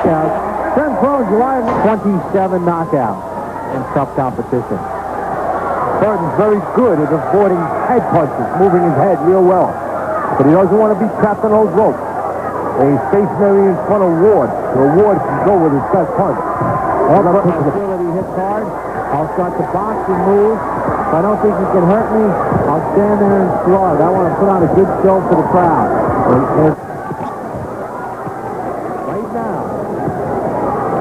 knockouts. Then thrown July 27 knockouts in tough competition. Burton's very good at avoiding head punches, moving his head real well. But he doesn't want to be trapped on those ropes. And he's stationary in front of Ward, so Ward can go with his best punch. All the ability hits hard. I'll start to box and move. If I don't think he can hurt me, I'll stand there and slug. I want to put on a good show for the crowd. Right now,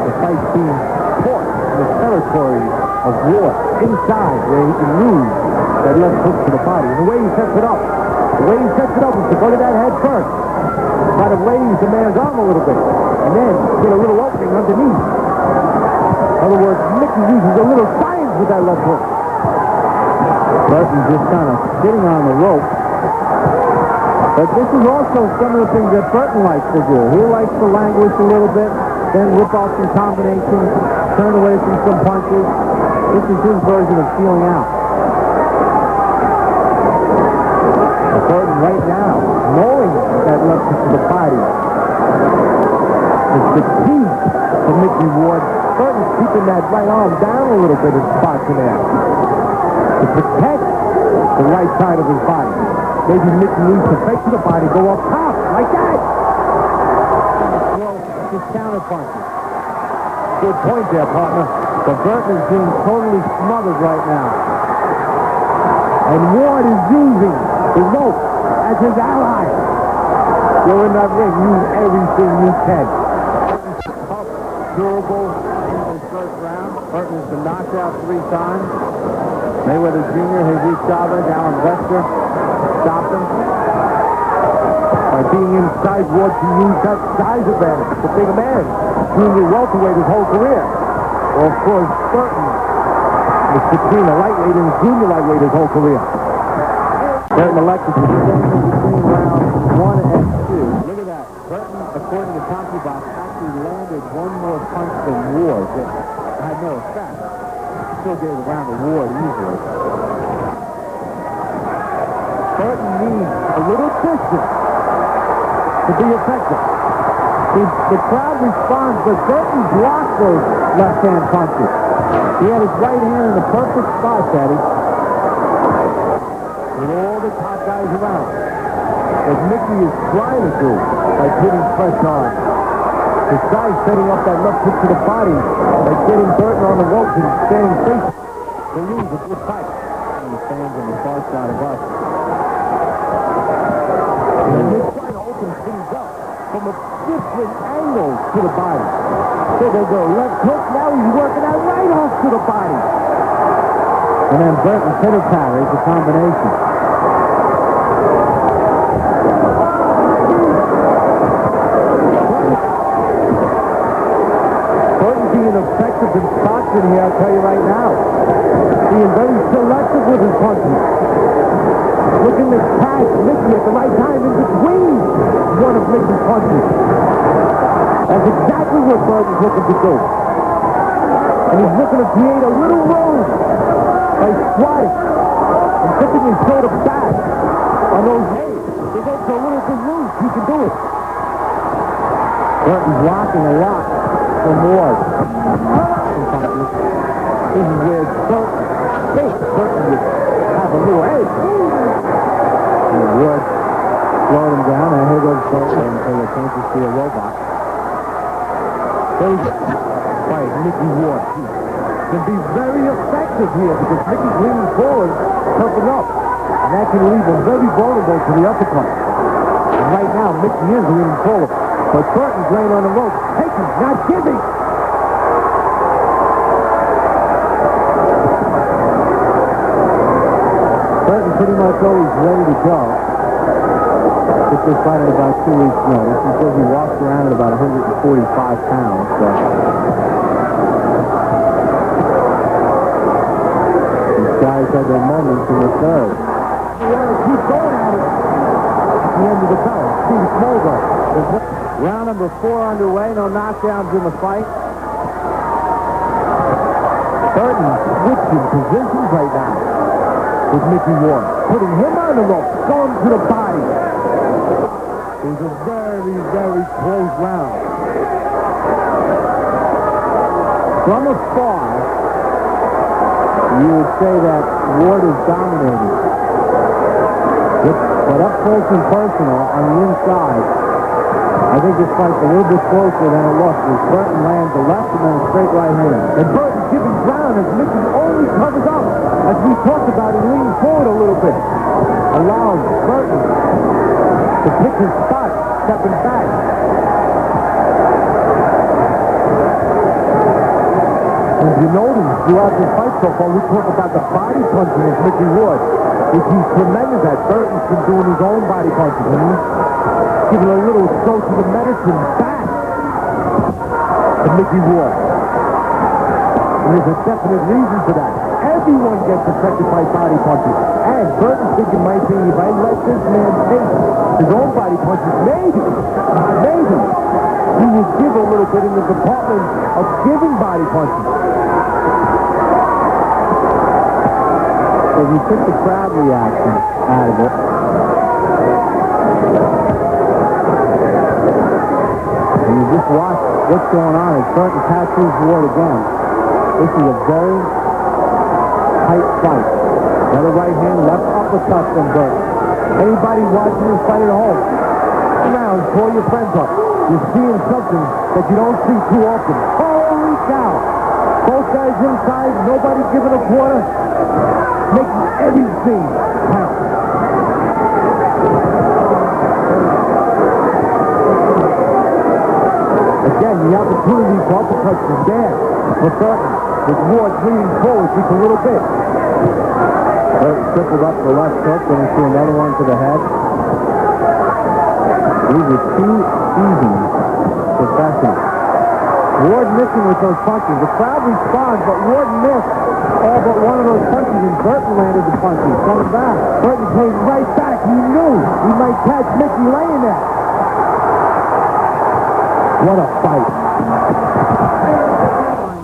the fight's being fought in the territory of Ward, inside where he can use that left hook to the body. And the way he sets it up, is to go to that head first. Try to raise the man's arm a little bit, and then get a little opening underneath. In other words, Micky uses a little science with that left hook. Burton's just kind of sitting on the rope. But this is also some of the things that Burton likes to do. He likes to languish a little bit, then whip out some combinations, turn away from some punches. This is his version of feeling out. Burton right now, knowing that left hook to the body, is the key for Micky Ward. Burton's keeping that right arm down a little bit in spots in there to protect the right side of his body. Maybe Micky needs to fake to the body, go up top, like that. Well, just counter punches. Good point there, partner. But Burton is being totally smothered right now. And Ward is using the rope as his ally. You're in that ring, use everything you can. Tough, durable in his first round. Burton has been knocked out 3 times. Mayweather Jr., Jesus Chavez, Alan Vester stopped him. By being inside, Ward can use that size advantage. It's a big man, junior welterweight his whole career. Well, of course, Burton was between the lightweight and junior lightweight his whole career. Burton elected to stay in between rounds 1 and 2. Look at that. Burton, according to CompuBox, actually landed one more punch than Ward that had no effect. Still gave the round to Ward easily. Burton needs a little distance to be effective. The crowd responds, but Burton blocked those left-hand punches. He had his right hand in the perfect spot, Daddy. With all the top guys around. What Micky is trying to do by putting pressure on. His guy's setting up that left hook to the body by getting Burton on the ropes and staying safe. They lose a good fight. And the fans on the far side of us. And they're trying to open things up from a different angle to the body. So they go left hook, now he's working that right hook to the body. And then Burton pitter-patters the combination. Burton being effective in spots in here, I'll tell you right now. Being very selective with his punches. Looking to catch Micky at the right time in between one of Micky's punches. That's exactly what Burton's looking to do. And he's looking to create a little room by squatting and tipping his shoulder back on those knees. They go for a little bit loose. He can do it. Burton's blocking a lot for Ward. This is where Burton thinks Burton would have a little edge. And Ward slowed him down, and here goes Burton until they can't just see a robot. There's fight, Micky Ward. Can be very effective here because Micky's leaning forward, pumping up. And that can leave him very vulnerable to the uppercut. And right now, Micky is leaning forward. But Burton's laying on the rope, taking, not giving. Burton pretty much always ready to go. Took this fight at about 2 weeks' notice. He says he walks around at about 145 pounds. So. Guys had their moments in the third. They want to keep going at it at the end of the bell. Steve Smolder. Round number 4 underway. No knockdowns in the fight. Burton switching positions right now with Micky Ward. Putting him on the rope. Going to the body. It was a very, very close round. From afar, you would say that Ward is dominating. But up close and personal on the inside, I think this fight's a little bit closer than it looks. As Burton lands a left and then a straight right hand. And Burton giving ground as Micky only covers up. As we talked about, he leans forward a little bit. Allows Burton to pick his spot, stepping back. As you notice, throughout this fight so far, we talk about the body punching of Micky Ward, which he's tremendous at. Burton's been doing his own body punching. Giving a little stroke to the medicine back to Micky Ward. And there's a definite reason for that. Everyone gets affected by body punches. And Burton's thinking, my thing, if I let this man take his own body punches, maybe, he will give a little bit in the department of giving body punches. So we took the crowd reaction out of it. And you just watch what's going on as Burton tattoos Ward again. This is a very tight fight. Another right hand, left uppercut from Burton. Anybody watching this fight at home, come around, call your friends up. You're seeing something that you don't see too often. Holy cow! Both guys inside, nobody giving a quarter, making everything count. Again, the opportunity for uppercuts is there for Burton. With Ward leaning forward just a little bit. Burton tripled up the left hook, then we see another one to the head. These are two seasoned professionals. Ward missing with those punches. The crowd responds, but Ward missed all but one of those punches, and Burton landed the punches. Coming back. Burton came right back. He knew he might catch Micky laying there. What a fight.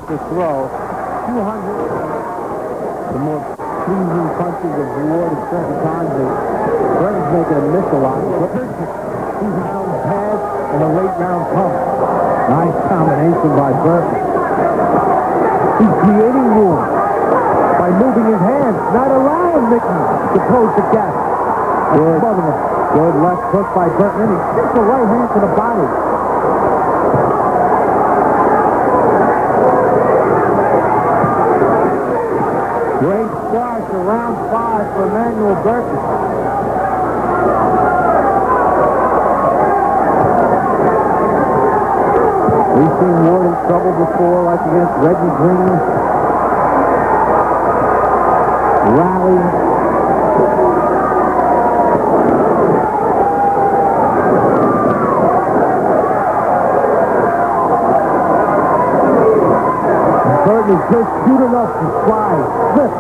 To throw 200. The more pleasing punches of Ward at certain times. Burton's making a miss a lot. Two rounds pass and a late round comes. Nice combination by Burton. He's creating room by moving his hands, not allowing Micky to close the gap. Good left hook by Burton, and he gets the right hand to the body. Great start to round 5 for Emanuel Burton. We've seen Ward in trouble before, like against Reggie Green. Rally. Burton is just cute enough to fly, slip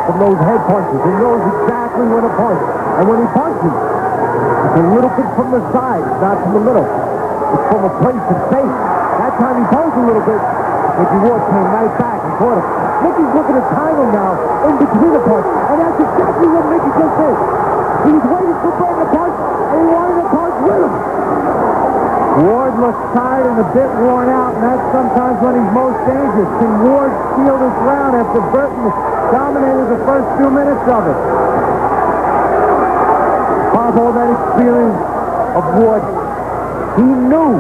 from those head punches. He knows exactly when to punch. And when he punches, it's a little bit from the side, not from the middle. It's from a place of safe. That time he posed a little bit. Micky Ward came right back and caught him. Micky's looking to time him now in between the punch. And that's exactly what Micky just did. He was waiting for Burton to punch, and he wanted to punch with him. Ward looks tired and a bit worn out, and that's sometimes when he's most dangerous. Can Ward steal this round after Burton dominated the first 2 minutes of it? Bob, all that experience of Ward, he knew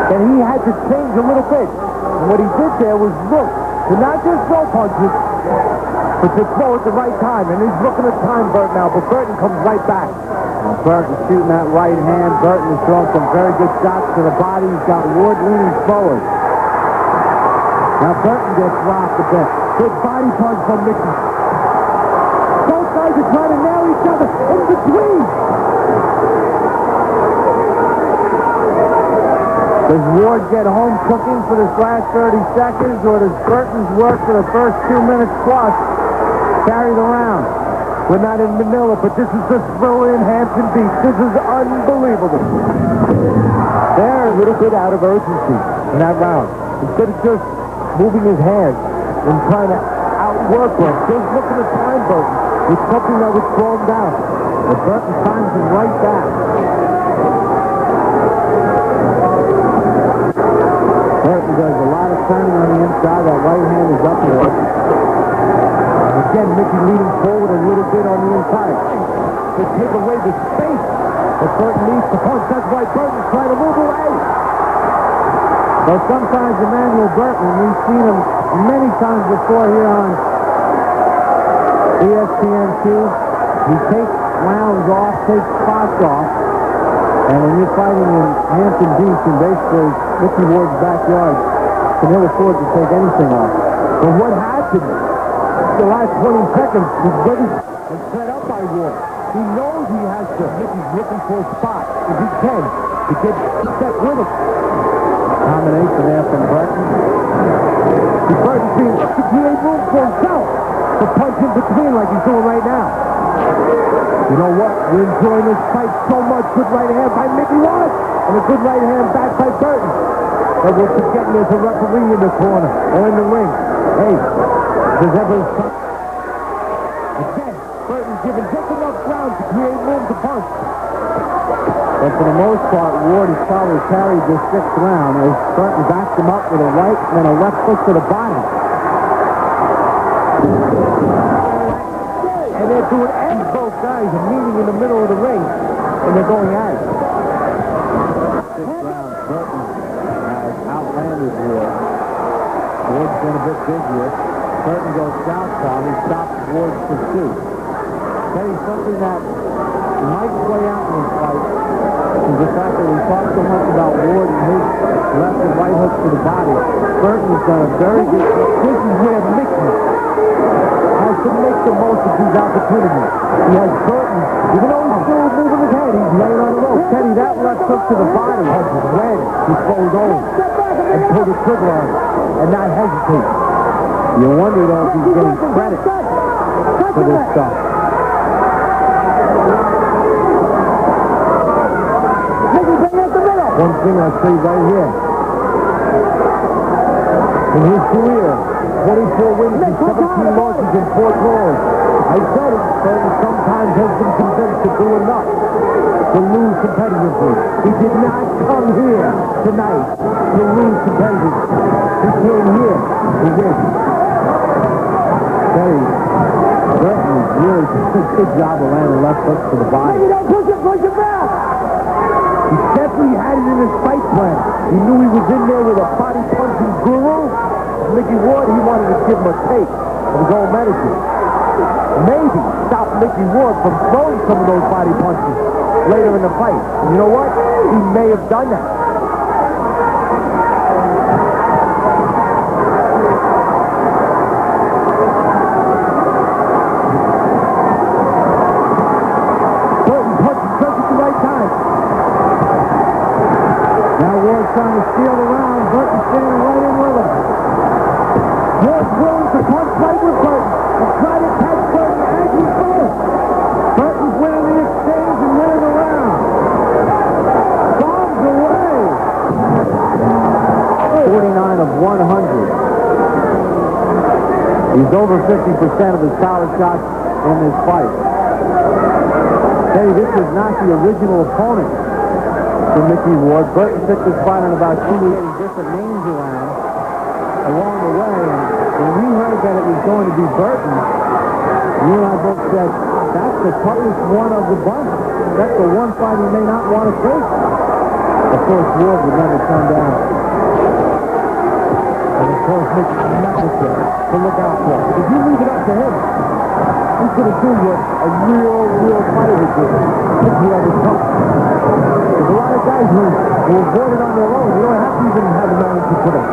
that he had to change a little bit. And what he did there was look to not just throw punches, but to throw at the right time. And he's looking at time Burton now, but Burton comes right back. And Burton shooting that right hand. Burton is throwing some very good shots to the body. He's got Ward leaning forward. Now Burton gets rocked a bit. Good body punch from Micky. Both guys are trying to nail each other in between. Does Ward get home cooking for this last 30 seconds, or does Burton's work for the first 2 minutes plus carry the round? We're not in Manila, but this is the thrill in Hampton Beach. This is unbelievable. They're a little bit out of urgency in that round. Instead of just moving his hands and trying to outwork him, just looking at time Burton with something that would slow him down. But Burton times him right back. Burton does a lot of turning on the inside. That right hand is up there. Again, Mickey leaning forward a little bit on the inside. To take away the space that Burton needs to punch. That's why Burton's trying to move away. But sometimes Emanuel Burton, we've seen him many times before here on ESPN2, he takes rounds off, takes spots off. And when you're fighting in Hampton Beach in basically Micky Ward's backyard, can ill afford to take anything off. But what happened the last 20 seconds was ready and set up by Ward. He knows he has to. Mickey's looking for a spot, if he can, to get set with him. Combination there from Burton. Burton's being up to create room for himself to punch in between like he's doing right now. You know what? We're enjoying this fight so much. Good right hand by Micky Ward and a good right hand back by Burton. But we're forgetting there's a referee in the corner or in the ring. Hey, does ever again, Burton's given just enough ground to create room to punch. But for the most part, Ward has probably carried this 6th round as Burton backed him up with a right and then a left hook to the body. And they're doing it. Both guys are meeting in the middle of the ring, and they're going at it. 6th round, Burton has outlanded Ward. Ward's been a bit busier. Burton goes southpaw, and he stops Ward's pursuit. Saying something that might play out in this fight is the fact that we talk so much about Ward and his left and right hooks to the body. Burton's done a very good job. This is where Mickey has to make the most of these opportunities. He has Burton, even though he's still moving his head, he's laying on the rope. Teddy, that left hook to the body has when he goes over and pull the trigger on it and not hesitate. You wonder, though, if he's getting credit for this stuff. One thing I'll say right here. In his career, 24 wins and 17 losses in 4 draws. I said it, Burton sometimes has been convinced to do enough to lose competitively. He did not come here tonight to lose competitively. He came here to win. Burton is really doing a good job of landing left hooks to the body. Don't push it back! He definitely had it in his fight plan. He knew he was in there with a body punching guru. Micky Ward, he wanted to give him a taste of his own medicine. Maybe stop Micky Ward from throwing some of those body punches later in the fight. And you know what? He may have done that. Burton punches just at the right time. Now Ward's trying to steal the round. Burton standing right in with him. Ward's willing to punch right with Burton and try to catch Burton as he goes. Burton's winning the exchange and winning the round. Bombs away. 49 of 100. He's over 50% of his power shots in this fight. Hey, this is not the original opponent for Micky Ward. Burton took this fight on about 2 weeks, getting different names around along the way. And when we heard that it was going to be Burton, you and I both said, that's the toughest one of the bunch. That's the one fight he may not want to take. Of course, Ward would never turn down. And of course, Mickey necessary to look out for. If you leave it up to him, he's going to do what a real fighter would do if he ever comes. There's a lot of guys who avoid it on their own. You don't have to even have a manager for them.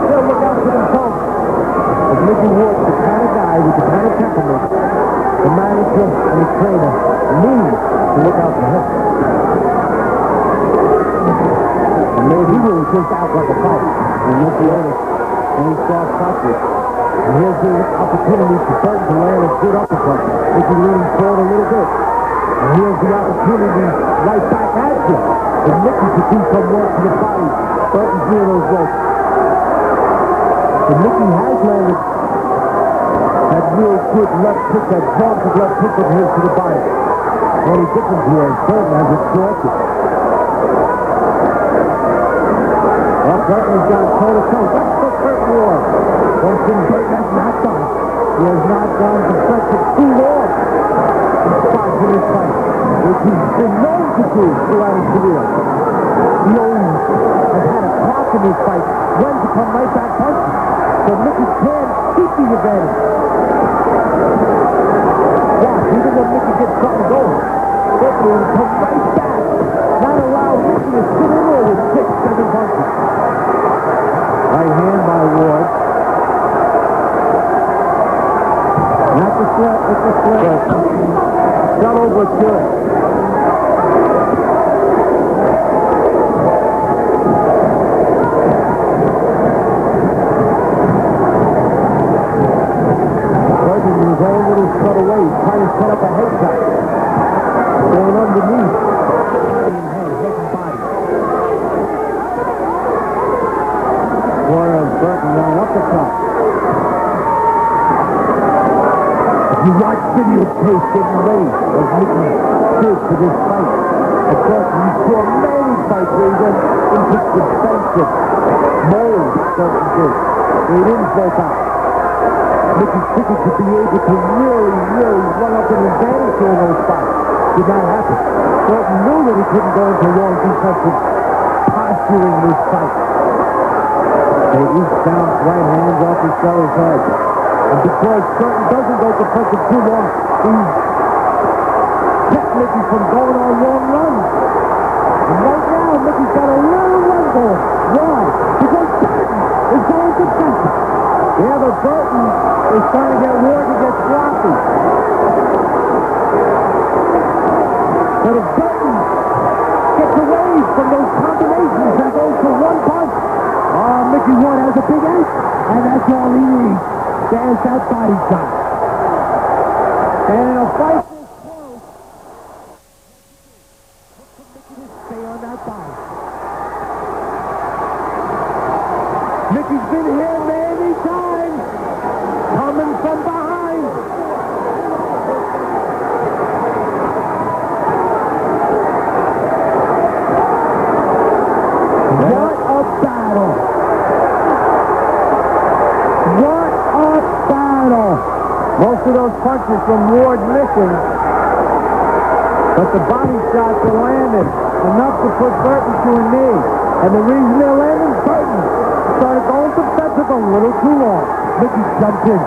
They'll look out for themselves. But Micky Ward's the kind of guy with the kind of temperament the manager and the trainer need to look out for him. And maybe he will just out like a fight. And Micky Ward, when he starts touching, and here's the opportunity for Burton to land a good uppercut. Micky leaning forward a little bit. And here's the opportunity right back at you. And Micky to do some work to the body. Burton's near those ropes. And Micky has landed that real good left hook, that vaunted left hook of his to the body. The only difference here is Burton has absorbed it. Up Burton has gone toe-to-toe. That's for Burton Ward. Wilson Burton has not done. He has not gone to stretch for too long. Spots in his fight, which he's been known to do throughout his career. He always has had a clock in his fight when to come right back punching. So Mickey can keep the advantage. Watch, even when Mickey gets something going, Burton will come right back. Not allow Mickey to sit in there with 6-7 punches. Right hand by Ward. Not the slip, it's the slip. Got over to it. Burton in his own little cutaway, trying to set up a head shot. Going underneath. Head and body. Whereas Burton now uppercut. You watch videotape getting ready as Mickey did for this fight. Of course, you saw many fights where he went into defensive mode, Burton did. He didn't break out. Mickey figured to be able to really run up an advantage during those fights. Did not happen. Burton knew that he couldn't go into long defensive posture in this fight. They each bounce right hands off each other's head. And because Burton doesn't go to punch him too long, he's kept Mickey from going on long runs. And right now, Mickey's got a little run going. Why? Because Burton is going defensive. Yeah, but Burton is trying to get Ward to get sloppy. But if Burton gets away from those combinations and goes for one punch, Micky Ward has a big ace, and that's all he needs. There's that body shot. And in a fight this close, Mickey to stay on that body. Mickey's been here many times, coming from behind. What a battle. What a battle. Most of those punches from Ward missing, but the body shots are landing enough to put Burton to a knee. And the reason they're landing, Burton started going defensive a little too long. Mickey jumped in.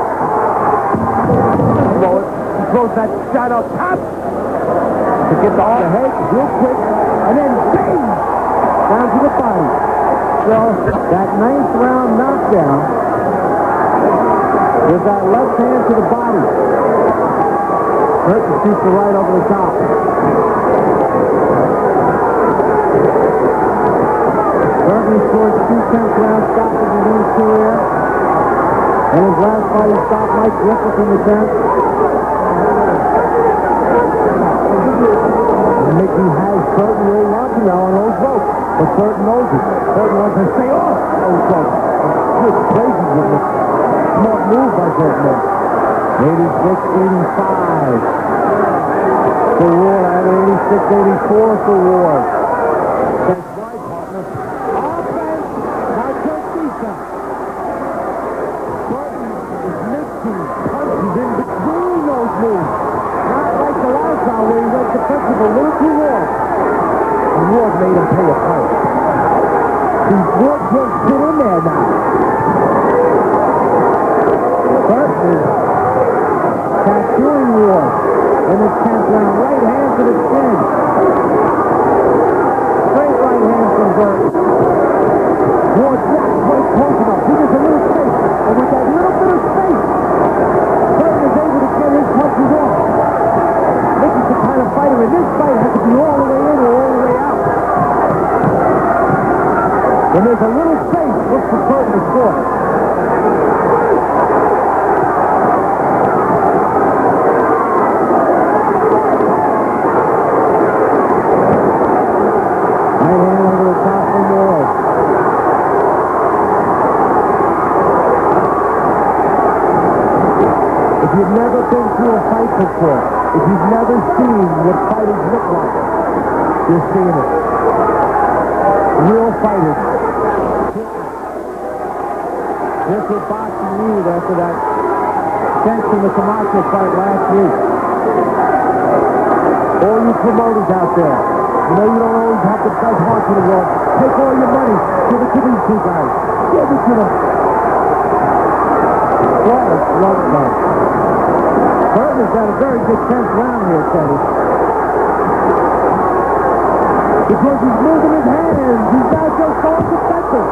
He throws that shot up top to get the head real quick, and then bang! Down to the body. So that 9th round knockdown with that left hand to the body. Burton shoots the right over the top. Burton scored 2 10th round stoppages in his career. In his last fight, he stopped Mike Griffith in the 10th. Mickey has Burton rolled onto now on those ropes, but Burton knows it. Burton wants to stay off those ropes. Good places with it. Smart move by Burton. 86-85 for Ward, and 86-84 for Ward. That's right, partner. Offense, now good defense. Burton is mixing punches in between those moves. Not like the last round where he went defensive a little too long. And Ward made him pay a price. Ward can't sit in there now. Burton is tattooing Ward in his 10th round. Right hand to the chin. Straight right hand from Burton. Ward just went close enough. He gets a little space. And with that little bit of space, Burton is able to get his punches off. Mickey's the kind of fighter in this fight has to be all the way in or all the way out. When there's a little space, look for Burton to score. Right hand over the top for Ward. If you've never been to a fight before, if you've never seen what fighters look like, you're seeing it. Real fighters. This was boxing needed after that sense in the Camacho fight last week. All you promoters out there, you know you don't always have the best heart in the world. Take all your money, give it to these two guys. Give it to them. What a love club. Burton's got a very good 10th round here, Teddy. Because he's moving his hands. He's not just going to defensive.